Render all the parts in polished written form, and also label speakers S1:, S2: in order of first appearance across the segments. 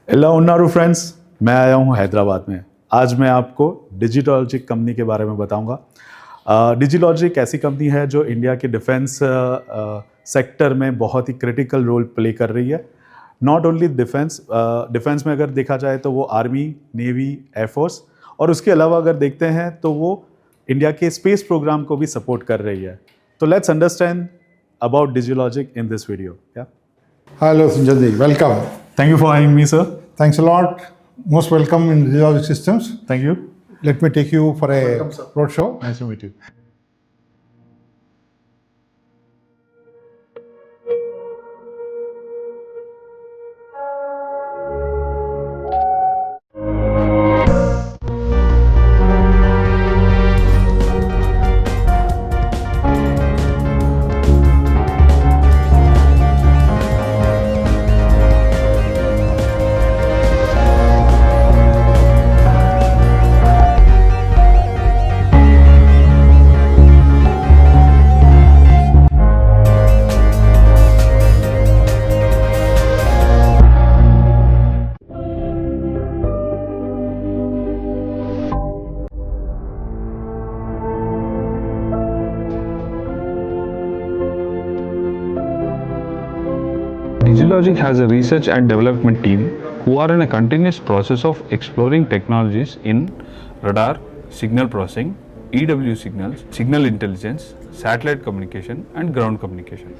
S1: Hello उन्नारू friends, मैं आया हूँ हैदराबाद में। आज मैं आपको डिजिटोलॉजिक कंपनी के बारे में बताऊंगा। डिजिलॉजिक ऐसी कंपनी है जो इंडिया के डिफेंस सेक्टर में बहुत ही क्रिटिकल रोल प्ले कर रही है। नॉट ओनली डिफेंस में अगर देखा जाए तो वो आर्मी, नेवी, एयरफोर्स और उसके अलावा अगर देखते हैं तो वो इंडिया के स्पेस प्रोग्राम को भी सपोर्ट कर रही है। तो let's understand about Digilogic in this video. क्या
S2: Hello, Jetty. Welcome.
S1: Thank you for having me sir.
S2: Thanks a lot. Most welcome in Digilogic Systems.
S1: Thank you.
S2: Let me take you for a roadshow.
S1: Nice to meet you.
S3: Digilogic has a research and development team who are in a continuous process of exploring technologies in radar, signal processing, EW signals, signal intelligence, satellite communication, and ground communication.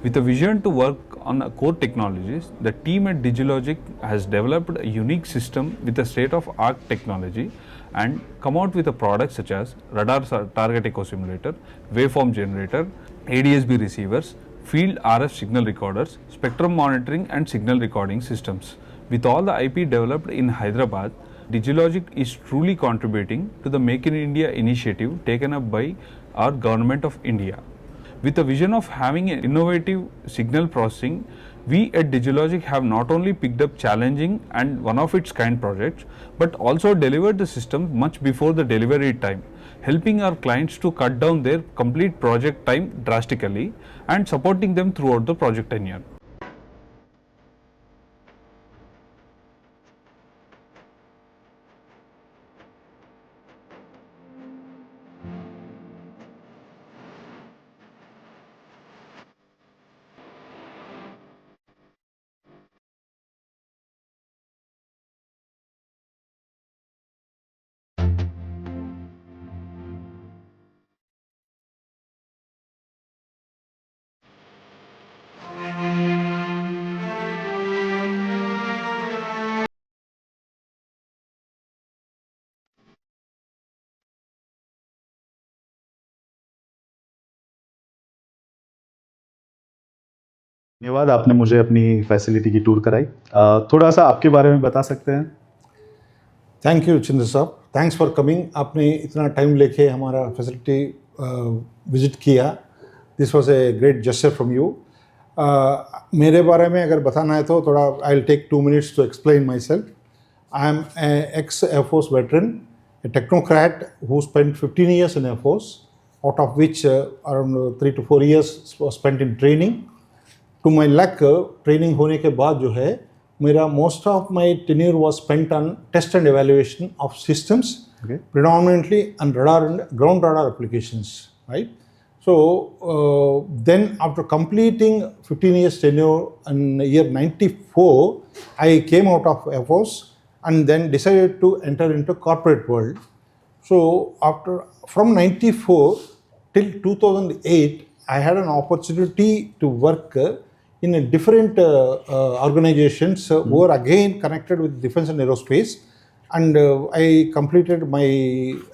S3: With a vision to work on core technologies, the team at Digilogic has developed a unique system with a state-of-art technology and come out with a product such as radar target echo simulator, waveform generator, ADSB receivers, field RF signal recorders, spectrum monitoring and signal recording systems. With all the IP developed in Hyderabad, Digilogic is truly contributing to the Make in India initiative taken up by our Government of India. With a vision of having an innovative signal processing, we at Digilogic have not only picked up challenging and one of its kind projects, but also delivered the system much before the delivery time, helping our clients to cut down their complete project time drastically and supporting them throughout the project tenure.
S1: धन्यवाद, आपने मुझे अपनी facility की tour कराई। थोड़ा सा आपके बारे में बता सकते हैं?
S2: Thank you, Chintan साहब. Thanks for coming. आपने इतना टाइम लेके हमारा फैसिलिटी विजिट किया. This was a great gesture from you. मेरे बारे में अगर बताना है तो थोड़ा I'll take 2 minutes to explain myself. I am an ex-Air Force veteran, a technocrat who spent 15 years in Air Force, out of which around 3 to 4 years was spent in training. To my luck, training होने के बाद जो है मेरा most of my tenure was spent on test and evaluation of systems, predominantly on radar and ground radar applications, right? So then after completing 15 years tenure in year 94, I came out of Air Force and then decided to enter into corporate world. So from 94 till 2008, I had an opportunity to work in a different organizations who are again connected with defense and aerospace, and I completed my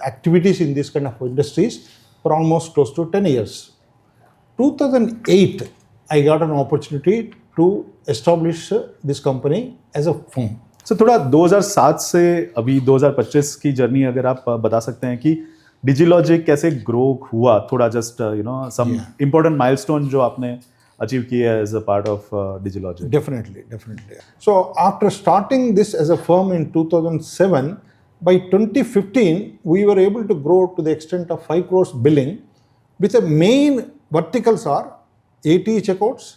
S2: activities in this kind of industries for almost close to 10 years. 2008, I got an opportunity to establish this company as a firm.
S1: So थोड़ा 2007 से अभी 2025 की journey अगर आप बता सकते हैं कि डिजिलॉजिक कैसे ग्रो हुआ, थोड़ा जस्ट सम इम्पोर्टेंट माइलस्टोन जो आपने अचीव किया है as a part of Digilogic.
S2: Definitely. So after starting this as a firm in 2007, by 2015 we were able to grow to the extent of 5 crores billing, with the main verticals are ATE checkouts,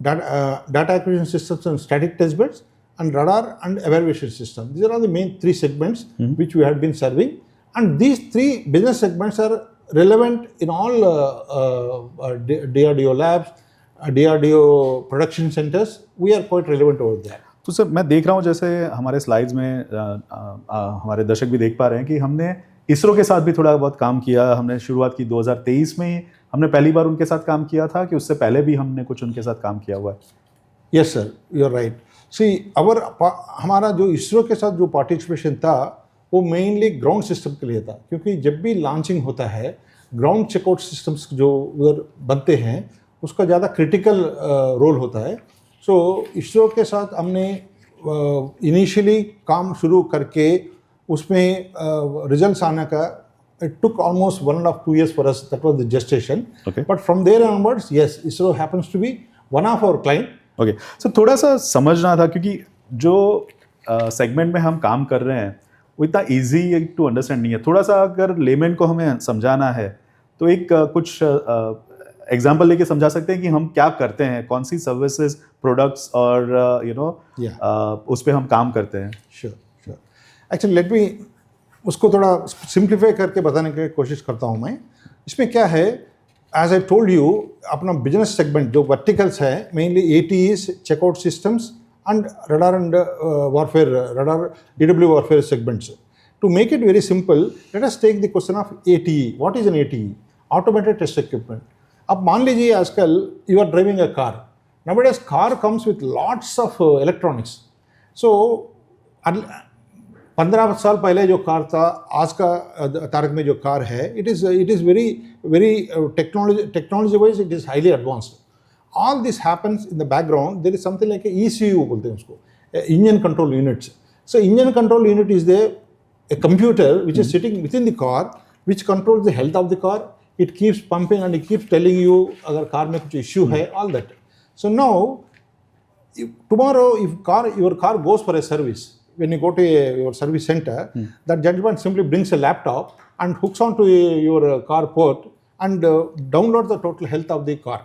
S2: data acquisition systems and static test beds, and radar and evaluation system. These are all the main three segments which we had been serving, and these three business segments are relevant in all DRDO labs, DRDO production centers. We are quite relevant over there.
S1: तो sir मैं देख रहा हूँ जैसे हमारे slides में हमारे दर्शक भी देख पा रहे हैं कि हमने इसरो के साथ भी थोड़ा बहुत काम किया। हमने शुरुआत की 2023 में ही, हमने पहली बार उनके साथ काम किया था कि उससे पहले भी हमने कुछ उनके साथ काम किया हुआ है?
S2: Yes sir, you are right. See हमारा जो इसरो के साथ जो पार्टिसिपेशन था वो मेनली ग्राउंड सिस्टम के लिए था, क्योंकि जब भी लॉन्चिंग होता है ग्राउंड चेकआउट सिस्टम्स जो उधर बनते हैं उसका ज़्यादा क्रिटिकल रोल होता है। सो इसरो के साथ हमने इनिशियली काम शुरू करके उसमें रिजल्ट्स आने का it took almost 1.5-2 years for us. That was the gestation.
S1: Okay.
S2: But from there onwards, yes, ISRO happens to be one of our client.
S1: Okay sir, थोड़ा सा समझना था क्योंकि जो सेगमेंट में हम काम कर रहे हैं वो इतना इजी टू अंडरस्टैंड नहीं है। थोड़ा सा अगर लेमैन को हमें समझाना है तो एक कुछ एग्जांपल लेके समझा सकते हैं कि हम क्या करते हैं, कौन सी सर्विसेज, प्रोडक्ट्स और उस पर हम काम करते हैं।
S2: Sure sure. Actually let me उसको थोड़ा सिंप्लीफाई करके बताने की कोशिश करता हूँ मैं। इसमें क्या है, एज आई टोल्ड यू, अपना बिजनेस सेगमेंट जो वर्टिकल्स है mainly ATEs, checkout systems and radar and warfare, radar DW warfare segments. To make it very simple, let us take the question of ATE। What is an ATE? Automated test equipment. अब मान लीजिए आजकल you are driving a car, nowadays car comes with lots of electronics. So 15 साल पहले जो car था, आज का तारीख में जो कार है, it is very technology wise it is highly advanced. All this happens in the background, there is something like ECU बोलते हैं उसको, engine control units. So engine control unit is a computer which is sitting within the car, which controls the health of the car. It keeps pumping and it keeps telling you अगर car में कुछ issue है, all that. So now, tomorrow if your car goes for a service, when you go to your service center, that gentleman simply brings a laptop and hooks onto your car port and downloads the total health of the car.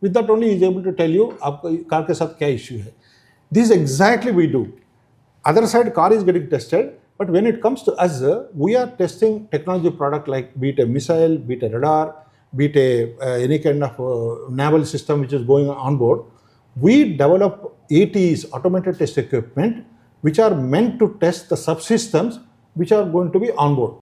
S2: With that only he is able to tell you आपका car के साथ क्या issue है. This exactly we do. Other side car is getting tested, but when it comes to us, we are testing technology product like be it a missile, be it a radar, be it any kind of naval system which is going on board. We develop ATEs, automated test equipment, which are meant to test the subsystems which are going to be on board.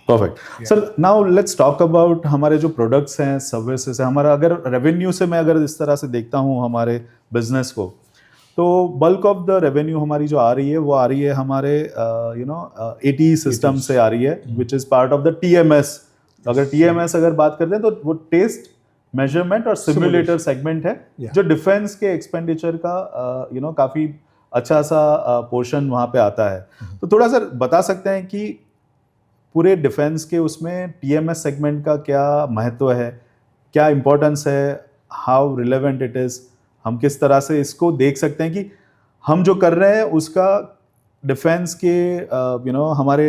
S1: Perfect sir, now let's talk about हमारे जो products हैं, services हैं। हमारा अगर revenue से मैं अगर इस तरह से देखता हूँ हमारे बिजनेस को, तो बल्क ऑफ द रेवेन्यू हमारी जो आ रही है वो आ रही है हमारे ATE सिस्टम से आ रही है, which is part of the TMS तो अगर TMS अगर बात करते हैं तो वो टेस्ट, मेजरमेंट और सिमुलेटर सेगमेंट है जो डिफेंस के एक्सपेंडिचर का काफी अच्छा सा पोर्शन वहां पे आता है। तो थोड़ा सा बता सकते हैं कि पूरे डिफेंस के उसमें TMS सेगमेंट का क्या महत्व है, क्या इंपॉर्टेंस है, हाउ रिलेवेंट इट इज, हम किस तरह से इसको देख सकते हैं कि हम जो कर रहे हैं उसका डिफेंस के हमारे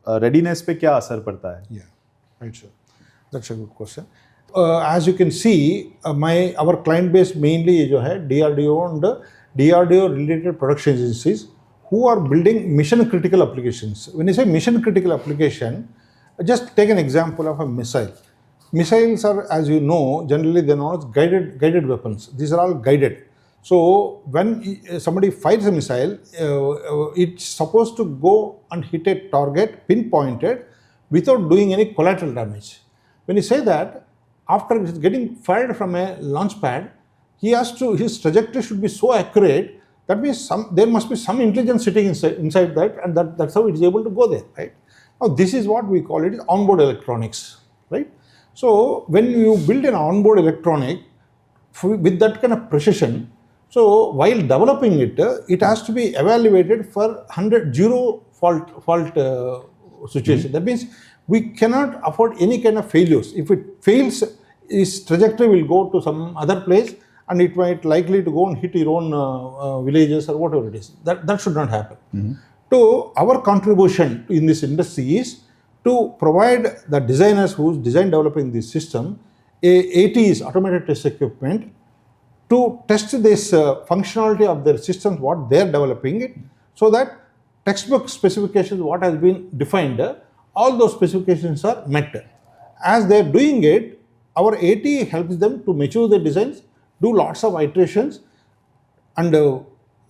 S1: रेडीनेस पे क्या असर पड़ता है?
S2: Right, sir. That's a good question. As you can see, our client base mainly जो है DRDO and DRDO related production agencies who are building mission critical applications. When you say mission critical application, just take an example of a missile. Missiles are, as you know, generally they're known as guided weapons. These are all guided. So when somebody fires a missile, it's supposed to go and hit a target pinpointed without doing any collateral damage. When you say that, after getting fired from a launch pad, his trajectory should be so accurate. That means there must be some intelligence sitting inside that, and that's how it is able to go there, right? Now this is what we call it onboard electronics, right? So when you build an onboard electronic with that kind of precision, so while developing it, it has to be evaluated for zero fault situation. That means we cannot afford any kind of failures. If it fails, its trajectory will go to some other place, and it might likely to go and hit your own villages or whatever it is. That should not happen. So our contribution in this industry is to provide the designers who's developing this system ATEs, automated test equipment, to test this functionality of their systems, what they're developing it, so that textbook specifications, what has been defined, all those specifications are met. As they're doing it, our ATE helps them to mature their designs, do lots of iterations, and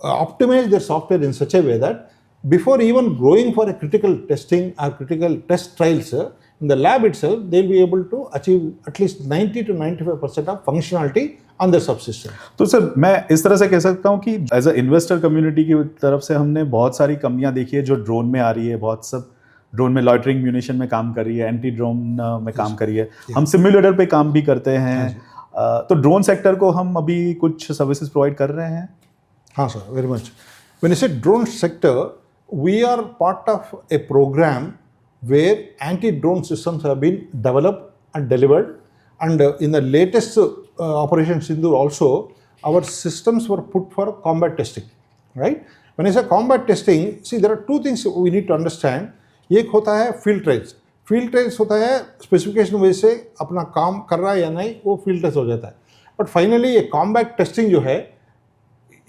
S2: optimize their software in such a way that before even going for a critical testing or critical test trials, in the lab itself, they'll be able to achieve at least 90 to 95% of functionality on the subsystem.
S1: तो sir मैं इस तरह से कह सकता हूँ कि as a investor community की तरफ से हमने बहुत सारी कंपनियां देखी है जो ड्रोन में आ रही है, बहुत सब ड्रोन में लॉइटरिंग म्यूनिशन में काम कर रही है, एंटी ड्रोन में काम कर रही है, हम सिम्युलेटर पे काम भी करते हैं। तो ड्रोन सेक्टर को हम अभी कुछ सर्विसेज प्रोवाइड कर रहे हैं?
S2: हाँ sir, very much. When you say drone sector, we are part of a program where anti-drone systems have been developed and delivered, and in the latest Operation Sindoor also, our systems were put for combat testing, right? When I say combat testing, see there are two things we need to understand. एक होता है field trials. Field trials होता है specification वजह से अपना काम कर रहा है या नहीं, वो field test हो जाता है. But finally ये combat testing जो है,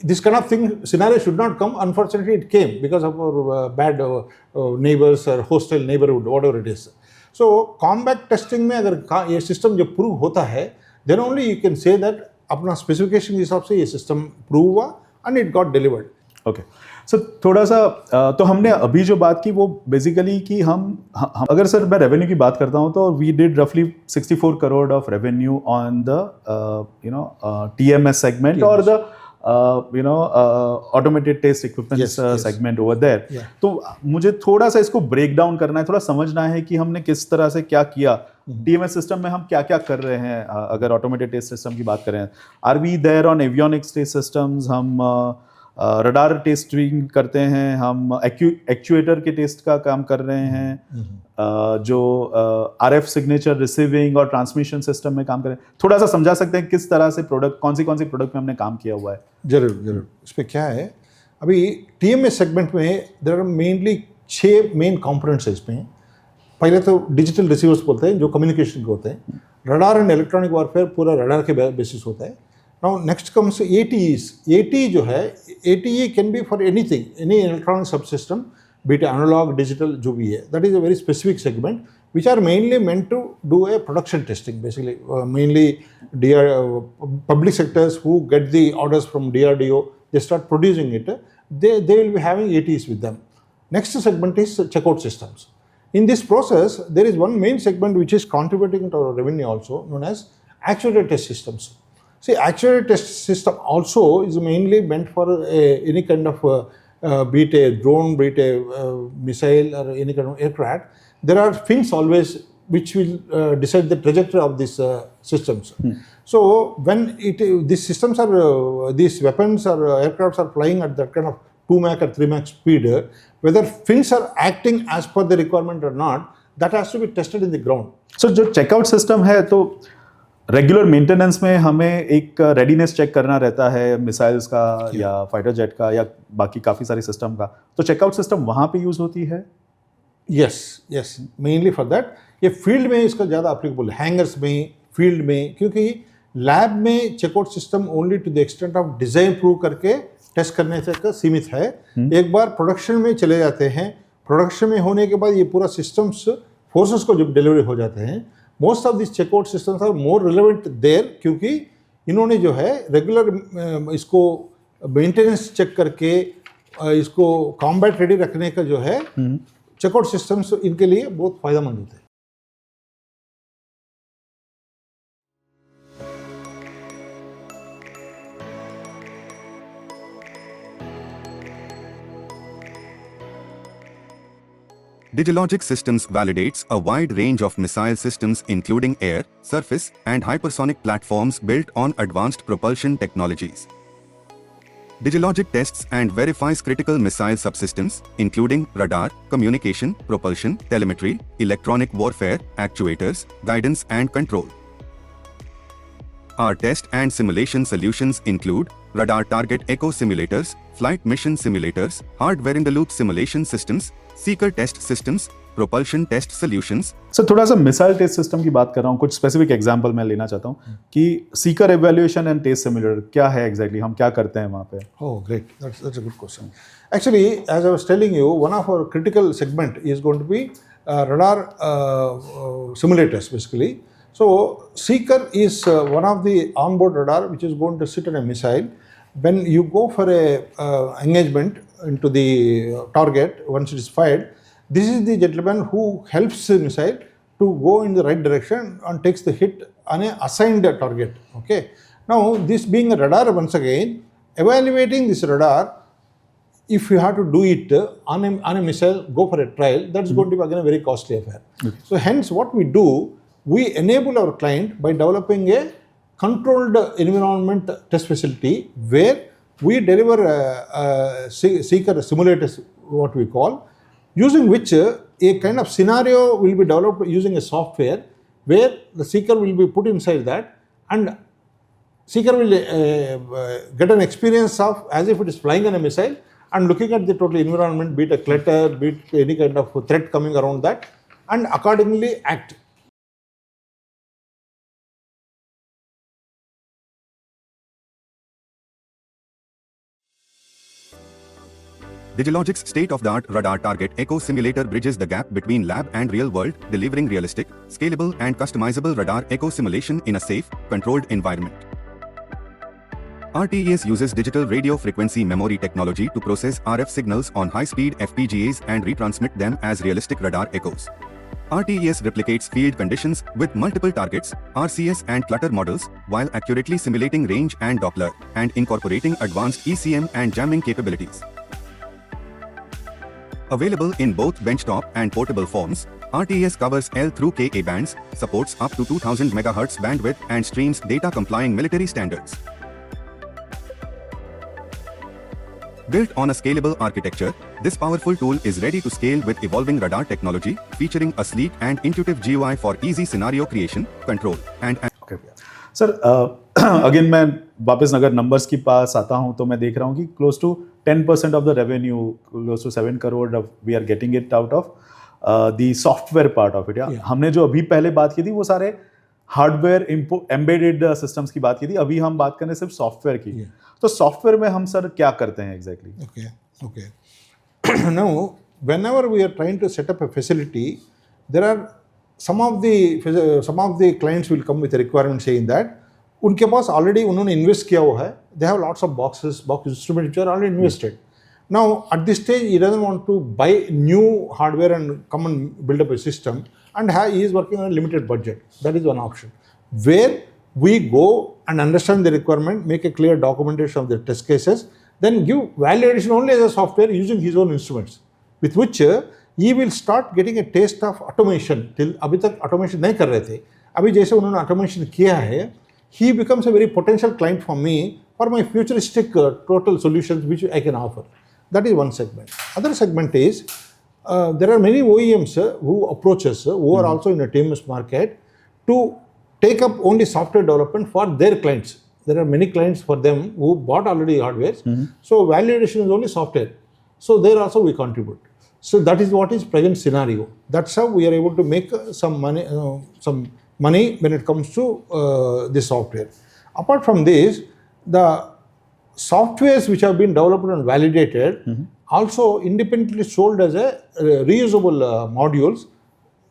S2: this kind of thing scenario should not come. Unfortunately, it came because of our bad neighbors or hostile neighborhood, whatever it is. So combat testing में अगर ये system जो prove होता है, then only you can say that अपना specification के हिसाब से ये system prove हुआ and it got delivered.
S1: Okay. So थोड़ा सा तो हमने अभी जो बात की वो बेसिकली कि हम अगर सर मैं रेवेन्यू की बात करता हूँ तो we did roughly 64 crore of revenue on the TMS segment or the automated test equipment segment over there. तो मुझे थोड़ा सा इसको ब्रेक डाउन करना है, थोड़ा समझना है कि हमने किस तरह से क्या किया, टीएमएस सिस्टम में हम क्या क्या कर रहे हैं। अगर ऑटोमेटेड टेस्ट सिस्टम की बात करें, are we there on avionics test systems, हम रडार टेस्टिंग करते हैं, हम एक्चुएटर के टेस्ट का काम कर रहे हैं, जो आरएफ सिग्नेचर रिसीविंग और ट्रांसमिशन सिस्टम में काम करें। थोड़ा सा समझा सकते हैं किस तरह से प्रोडक्ट, कौन सी प्रोडक्ट में हमने काम किया हुआ है?
S2: जरूर। इस पर क्या है, अभी टीएमएस सेगमेंट में there are mainly 6 main components है इसमें। पहले तो डिजिटल रिसीवर्स बोलते हैं जो कम्युनिकेशन के होते हैं, रडार एंड इलेक्ट्रॉनिक वॉरफेयर पूरा रडार के बेसिस होता है। Now next comes ATEs। ATE जो है, ATE can be for anything, any electronic subsystem, be it analog, digital, जो भी है, that is a very specific segment which are mainly meant to do a production testing, basically mainly public sectors who get the orders from DRDO, they start producing it, they will be having ATEs with them. Next segment is checkout systems. In this process, there is one main segment which is contributing to our revenue also, known as actuator test systems. See, actuator test system also is mainly meant for any kind of be it a drone, be it a missile or any kind of aircraft. There are fins always which will decide the trajectory of these systems. So when these systems are, these weapons or aircrafts are flying at that kind of 2 Mach or 3 Mach speed, whether fins are acting as per the requirement or not, that has to be tested in the ground.
S1: Sir जो checkout system है तो regular maintenance में हमें एक readiness check करना रहता है missiles का या फाइटर जेट का या बाकी काफ़ी सारी सिस्टम का, तो चेकआउट सिस्टम वहाँ पे यूज़ होती है?
S2: Yes mainly for that. ये फील्ड में इसका ज़्यादा अप्लीकेबल है, हैंगर्स में, फील्ड में, क्योंकि लैब में checkout system only to the extent of design prove करके टेस्ट करने तक सीमित है. एक बार प्रोडक्शन में चले जाते हैं, प्रोडक्शन में होने के बाद ये पूरा सिस्टम्स फोर्सेस को जब डिलीवरी हो जाते हैं, most of this checkout systems are more relevant there, क्योंकि इन्होंने जो है रेगुलर इसको मेंटेनेंस चेक करके इसको कॉम्बैट रेडी रखने का जो है चेकआउट सिस्टम्स इनके लिए बहुत फायदेमंद होते हैं.
S4: Digilogic Systems validates a wide range of missile systems including air, surface, and hypersonic platforms built on advanced propulsion technologies. Digilogic tests and verifies critical missile subsystems, including radar, communication, propulsion, telemetry, electronic warfare, actuators, guidance and control. Our test and simulation solutions include radar target echo simulators, flight mission simulators, hardware-in-the-loop simulation systems, seeker test systems, propulsion test solutions.
S1: Sir थोड़ा सा missile test system की बात कर रहा हूँ, कुछ specific example मैं लेना चाहता हूँ कि seeker evaluation and test simulator क्या है एग्जैक्टली, हम क्या करते हैं वहाँ पे?
S2: Oh, great. That's a good question. Actually, as I was telling you, one of our critical segment is going to be radar simulators, basically. So, seeker is one of the onboard radar which is going to sit on a missile. When you go for a engagement into the target, once it is fired, this is the gentleman who helps the missile to go in the right direction and takes the hit on a assigned target. Okay. Now, this being a radar, once again, evaluating this radar, if you have to do it on a missile, go for a trial, that's going to be again a very costly affair. Okay. So, hence, what we do, we enable our client by developing a controlled environment test facility where we deliver seeker simulators, what we call, using which a kind of scenario will be developed using a software where the seeker will be put inside that, and seeker will get an experience of as if it is flying on a missile and looking at the total environment, be it a clutter, be it any kind of threat coming around that, and accordingly act.
S4: Digilogic's state-of-the-art radar target echo simulator bridges the gap between lab and real world, delivering realistic, scalable and customizable radar echo simulation in a safe, controlled environment. RTES uses digital radio frequency memory technology to process RF signals on high-speed FPGAs and retransmit them as realistic radar echoes. RTES replicates field conditions with multiple targets, RCS and clutter models, while accurately simulating range and Doppler, and incorporating advanced ECM and jamming capabilities. Available in both benchtop and portable forms, RTES covers L through Ka bands, supports up to 2000 MHz bandwidth and streams data complying military standards. Built on a scalable architecture, this powerful tool is ready to scale with evolving radar technology, featuring a sleek and intuitive GUI for easy scenario creation, control, and
S1: Okay. Sir again मैं वापस अगर numbers के पास आता हूँ तो मैं देख रहा हूँ कि close to 10% of the revenue, close to 7 crore we are getting it out of the software part of it. हमने जो अभी पहले बात की थी वो सारे हार्डवेयर एम्बेडेड सिस्टम्स की बात की थी, अभी हम बात करें सिर्फ सॉफ्टवेयर की. तो सॉफ्टवेयर में हम सर क्या करते हैं exactly?
S2: Okay. Now, whenever we are trying to set up a facility, there are some of the clients will come with a requirement saying that उनके पास ऑलरेडी उन्होंने इन्वेस्ट किया हुआ है, they have lots of box instruments which are already invested. Now at this stage he doesn't want to buy new hardware and come and build up a system, and he is working on a limited budget. That is one option where we go and understand the requirement, make a clear documentation of the test cases, then give value addition only as a software using his own instruments, with which he will start getting a taste of automation. Till अभी तक automation नहीं कर रहे थे, अभी जैसे उन्होंने automation किया है, he becomes a very potential client for me for my futuristic total solutions which I can offer. That is one segment. Other segment is there are many OEMs who approach us, who are also in the TMS market, to take up only software development for their clients. There are many clients for them who bought already hardware. So validation is only software. So there also we contribute. So that is what is present scenario. That's how we are able to make some money when it comes to the software. Apart from this, the softwares which have been developed and validated also independently sold as a reusable modules.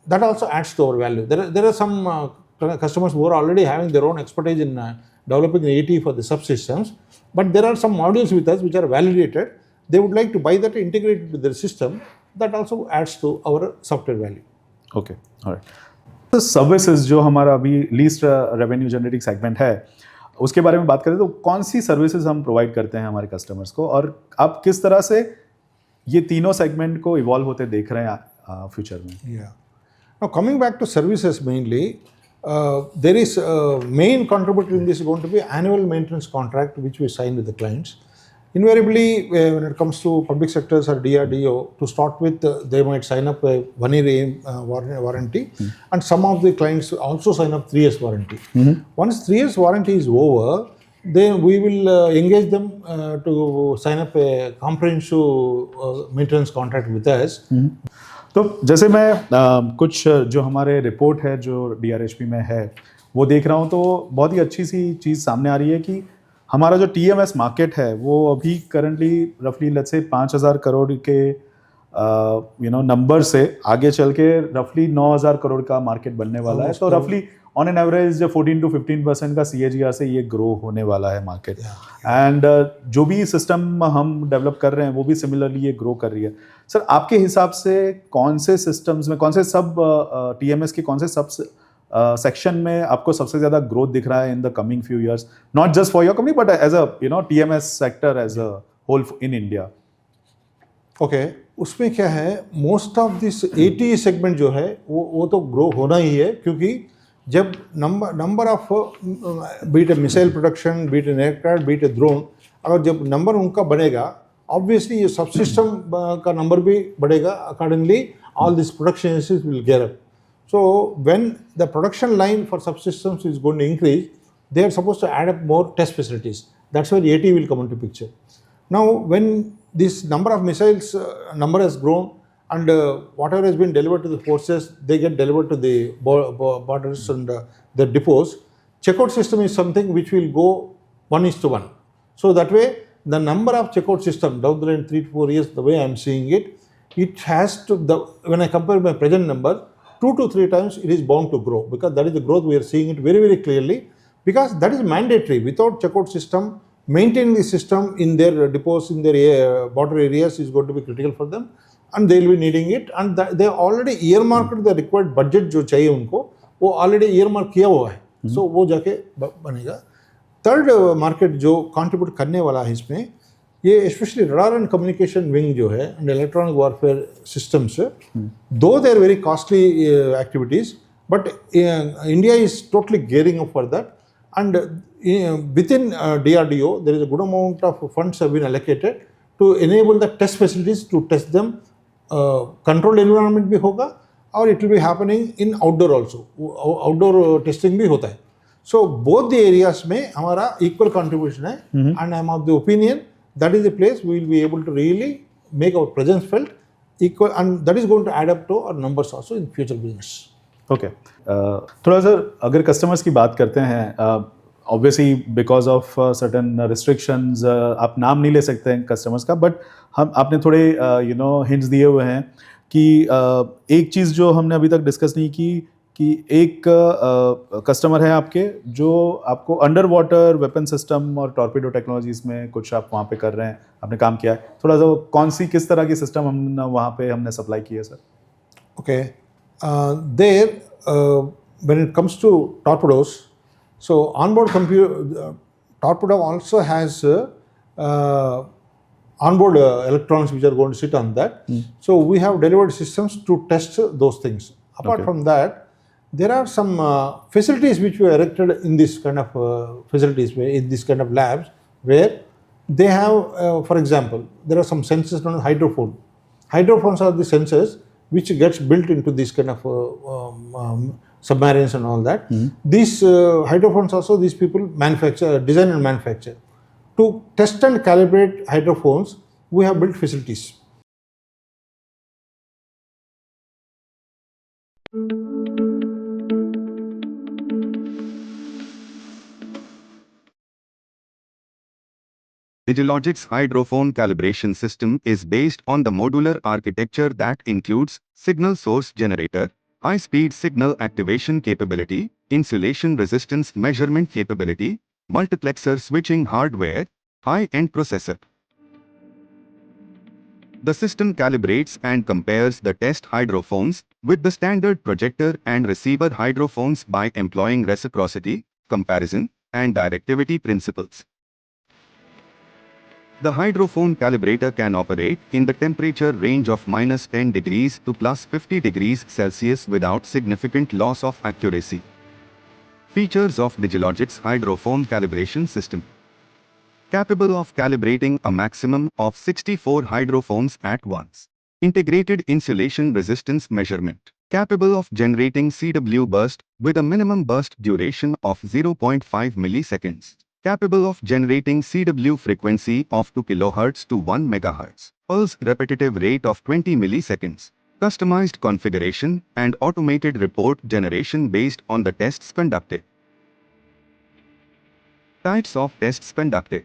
S2: That also adds to our value. There are some customers who are already having their own expertise in developing the AT for the subsystems, but there are some modules with us which are validated. They would like to buy that, integrate it with their system. That also adds to our software value.
S1: Okay, all right. तो services जो हमारा अभी least revenue generating segment है, उसके बारे में बात करें तो कौन सी सर्विसेज हम प्रोवाइड करते हैं हमारे कस्टमर्स को, और आप किस तरह से ये तीनों सेगमेंट को इवॉल्व होते देख रहे हैं फ्यूचर में?
S2: Yeah. Now coming back to services mainly, there is main contributor in this is going to be annual maintenance contract which we sign with the clients. Invariably, when it comes to public sectors or DRDO, to start with, they might sign up a 1 year warranty, and some of the clients also sign up 3 years warranty. Once 3 years warranty is over, then we will engage them to sign up a comprehensive maintenance contract with us.
S1: तो जैसे मैं कुछ जो हमारे report है जो DRHP में है वो देख रहा हूँ, तो बहुत ही अच्छी सी चीज़ सामने आ रही है कि हमारा जो TMS मार्केट है वो अभी करंटली रफली लेट्स से 5,000 करोड़ के नंबर से आगे चल के रफली 9,000 करोड़ का मार्केट बनने वाला है. तो रफली ऑन एन एवरेज 14 to 15% का CAGR से ये ग्रो होने वाला है मार्केट. एंड जो भी सिस्टम हम डेवलप कर रहे हैं वो भी सिमिलरली ये ग्रो कर रही है. सर, आपके हिसाब से कौन से सिस्टम्स में, कौन से सब TMS के कौन से सब सेक्शन में आपको सबसे ज़्यादा ग्रोथ दिख रहा है in the coming few years, not just for your company but as a TMS sector as a whole in India?
S2: Okay, उसमें क्या है, most of this AT segment जो है वो तो ग्रो होना ही है, क्योंकि जब number of beat a missile production, beat an aircraft, beat a drone, अगर जब नंबर उनका बढ़ेगा, ऑब्वियसली ये सब सिस्टम का नंबर भी बढ़ेगा. Accordingly all this production agencies will gear up. So when the production line for subsystems is going to increase, they are supposed to add up more test facilities. That's where AT will come into picture. Now, when this number of missiles number has grown, and whatever has been delivered to the forces, they get delivered to the borders and the depots. Checkout system is something which will go 1:1. So that way, the number of checkout system down the line 3 to 4 years, the way I am seeing it, it has to, when I compare my present number, 2 to 3 times it is bound to grow, because that is the growth we are seeing it very, very clearly, because that is mandatory. Without checkout system, maintaining the system in their depots, in their border areas is going to be critical for them, and they will be needing it, and they already earmarked the required budget जो चाहिए उनको, वो already earmark किया हुआ है. So वो जाके बनेगा. थर्ड मार्केट जो कंट्रीब्यूट करने वाला है इसमें, ये specially radar and communication wing जो है and electronic warfare systems, though they are very costly activities, but India is totally gearing up for that, and within DRDO there is a good amount of funds have been allocated to enable the test facilities to test them. Control environment भी होगा, और it will be happening in outdoor also, outdoor testing भी होता है. So both the areas में हमारा equal contribution है, and I am of the opinion that is the place we will be able to really make our presence felt equal, and that is going to add up to our numbers also in future business.
S1: Okay. थोड़ा सा अगर customers की बात करते हैं, obviously because of certain restrictions आप नाम नहीं ले सकते हैं कस्टमर्स का, बट आपने थोड़े हिंट्स दिए हुए हैं कि एक चीज़ जो हमने अभी तक डिस्कस नहीं की कि एक कस्टमर है आपके जो आपको अंडर वाटर वेपन सिस्टम और टॉर्पेडो टेक्नोलॉजीज में कुछ आप वहाँ पे कर रहे हैं, आपने काम किया है. थोड़ा सा कौन सी किस तरह की सिस्टम हमने वहाँ पे हमने सप्लाई की है sir?
S2: Okay, there when it comes to torpedoes, so onboard computer torpedo also has onboard electronics which are going to sit on that. So we have delivered systems to test those things. Apart from that, there are some facilities which we erected in this kind of facilities, in this kind of labs, where they have, for example, there are some sensors known as hydrophone. Hydrophones are the sensors which gets built into this kind of submarines and all that. These hydrophones also these people manufacture, design and manufacture. To test and calibrate hydrophones, we have built facilities.
S4: Digilogic's hydrophone calibration system is based on the modular architecture that includes signal source generator, high-speed signal activation capability, insulation resistance measurement capability, multiplexer switching hardware, high-end processor. The system calibrates and compares the test hydrophones with the standard projector and receiver hydrophones by employing reciprocity, comparison, and directivity principles. The hydrophone calibrator can operate in the temperature range of -10 degrees to +50 degrees Celsius without significant loss of accuracy. Features of Digilogic's hydrophone calibration system. Capable of calibrating a maximum of 64 hydrophones at once. Integrated insulation resistance measurement. Capable of generating CW burst with a minimum burst duration of 0.5 milliseconds. Capable of generating CW frequency of 2 kHz to 1 MHz. Pulse repetitive rate of 20 milliseconds. Customized configuration and automated report generation based on the tests conducted. Types of tests conducted.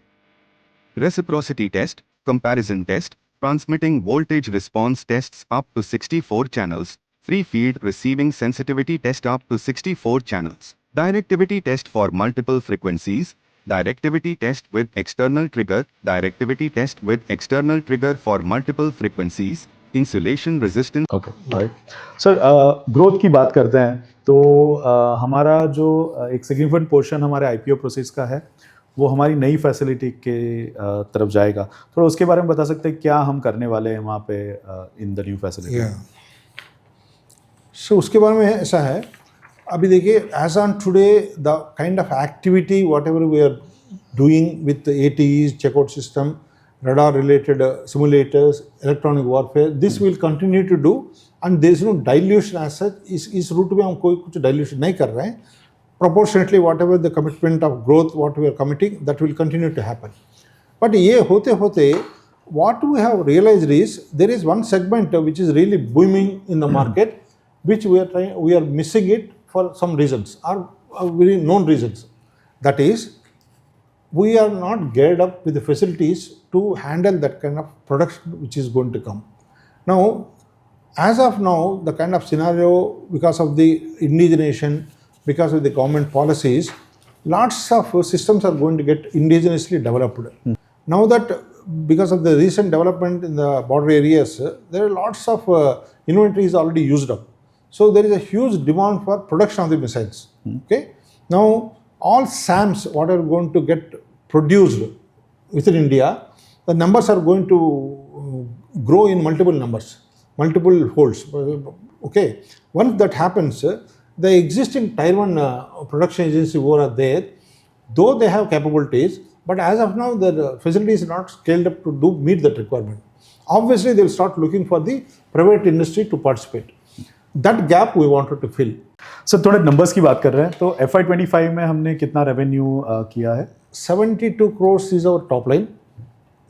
S4: Reciprocity test, comparison test, transmitting voltage response tests up to 64 channels, free field receiving sensitivity test up to 64 channels, directivity test for multiple frequencies, directivity test with external trigger, directivity test with external trigger for multiple frequencies, insulation resistance.
S1: Okay right sir, growth की बात करते हैं तो हमारा जो एक significant portion हमारे IPO process का है वो हमारी नई फैसिलिटी के तरफ जाएगा. थोड़ा उसके बारे में बता सकते हैं क्या हम करने वाले हैं वहाँ पे in the new facility.
S2: So उसके बारे में ऐसा है, अभी देखिए as on today the kind of activity whatever we are doing with ATEs, checkout system, radar related simulators, electronic warfare, this will continue to do and there is no dilution as such. इस root में हम कोई कुछ dilution नहीं कर रहे हैं. Proportionately whatever the commitment of growth what we are committing, that will continue to happen. But ये होते होते what we have realized is there is one segment which is really booming in the market, which we are missing it for some reasons or very known reasons. That is, we are not geared up with the facilities to handle that kind of production which is going to come. Now, as of now, the kind of scenario because of the indigenation, because of the government policies, lots of systems are going to get indigenously developed. Now that because of the recent development in the border areas, there are lots of inventory is already used up. So there is a huge demand for production of the missiles. Okay. Now, all SAMs what are going to get produced within India, the numbers are going to grow in multiple numbers, multiple folds. Okay, once that happens, the existing Tier 1 production agency who are there, though they have capabilities, but as of now the facility is not scaled up to meet that requirement. Obviously, they will start looking for the private industry to participate. That gap we wanted to fill.
S1: Sir थोड़े numbers की बात कर रहे हैं तो FY25 में हमने कितना रेवेन्यू किया है?
S2: 72 crores is our top line,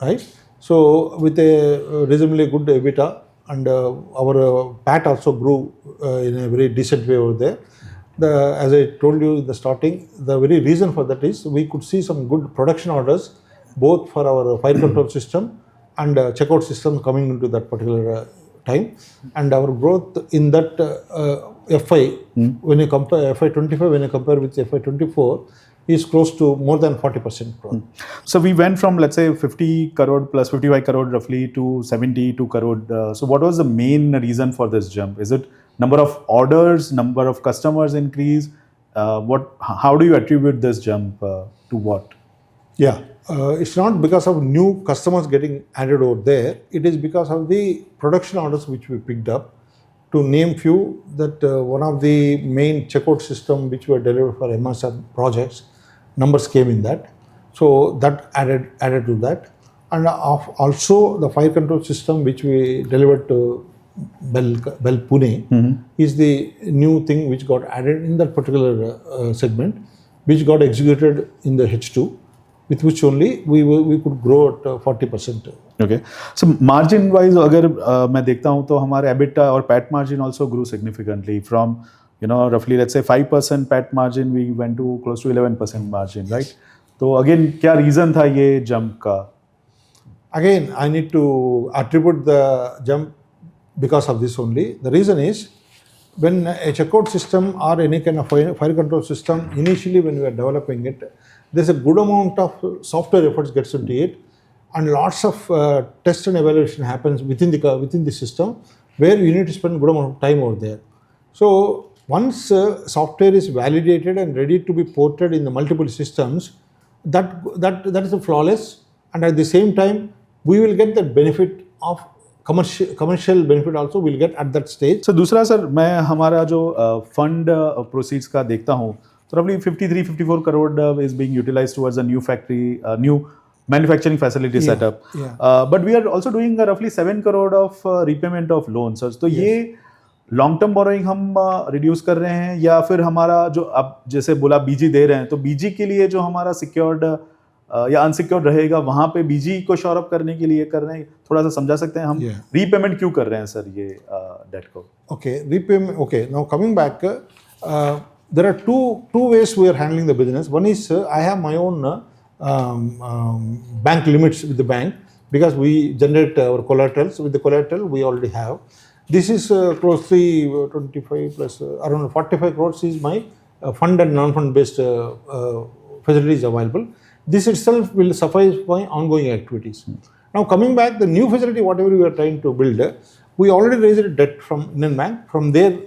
S2: right? So with a reasonably good EBITDA and our PAT also grew in a very decent way over there. As I told you in the starting, the very reason for that is we could see some good production orders both for our fire control system and checkout system coming into that particular time, and our growth in that FI when you compare FY25 when you compare with FY24 is close to more than 40% growth.
S1: So we went from let's say 50 crore plus 55 crore roughly to 72 crore. So what was the main reason for this jump? Is it number of orders, number of customers increase? How do you attribute this jump to what?
S2: Yeah. it's not because of new customers getting added over there. It is because of the production orders which we picked up. To name few, that one of the main checkout system which were delivered for MSR projects, numbers came in that. So that added to that. And also the fire control system which we delivered to Bell Pune is the new thing which got added in that particular segment, which got executed in the H2, with which only we could grow at 40%.
S1: Okay. So margin wise अगर मैं देखता हूँ तो हमारे EBITDA और PAT margin also grew significantly from roughly let's say 5% PAT margin we went to close to 11% margin, right? तो again क्या reason था ये jump का?
S2: Again, I need to attribute the jump because of this only. The reason is, when a checkout system or any kind of fire control system, initially when we are developing it, there's a good amount of software efforts gets into it, and lots of test and evaluation happens within the system, where you need to spend good amount of time over there. So once software is validated and ready to be ported in the multiple systems, that is flawless, and at the same time we will get the benefit of commercial benefit also we'll get at that stage.
S1: So दूसरा sir मैं हमारा जो fund proceeds का देखता हूँ, so roughly 53-54 crore is being utilized towards a new factory, new manufacturing facility setup. But we are also doing roughly 7 crore of repayment of loans. तो ये long term borrowing हम reduce कर रहे हैं, या फिर हमारा जो अब जैसे बोला बीजी दे रहे हैं, तो बीजी के लिए जो हमारा सिक्योर्ड या अनसिक्योर्ड रहेगा वहां पे बीजी को शोर अप करने के लिए कर रहे हैं? थोड़ा सा समझा सकते हैं हम रीपेमेंट क्यों कर रहे हैं सर ये डेट को?
S2: Okay, repayment. Okay, now coming back, there are two ways we are handling the business. One is I have my own bank limits with the bank, because we generate our collaterals. With the collateral we already have. This is closely 25 plus around 45 crores is my fund and non-fund based facilities available. This itself will suffice my ongoing activities. Now coming back, the new facility whatever we are trying to build, we already raised a debt from Indian Bank. From there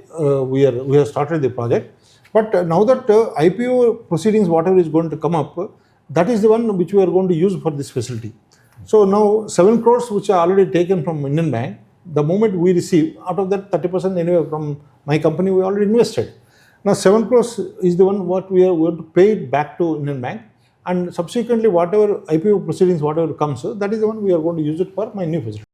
S2: we have started the project. But now that IPO proceedings whatever is going to come up, that is the one which we are going to use for this facility. So now 7 crores which are already taken from Indian Bank, the moment we receive, out of that 30% anyway from my company we already invested. Now 7 crores is the one what we are going to pay it back to Indian Bank, and subsequently whatever IPO proceedings whatever comes, that is the one we are going to use it for my new facility.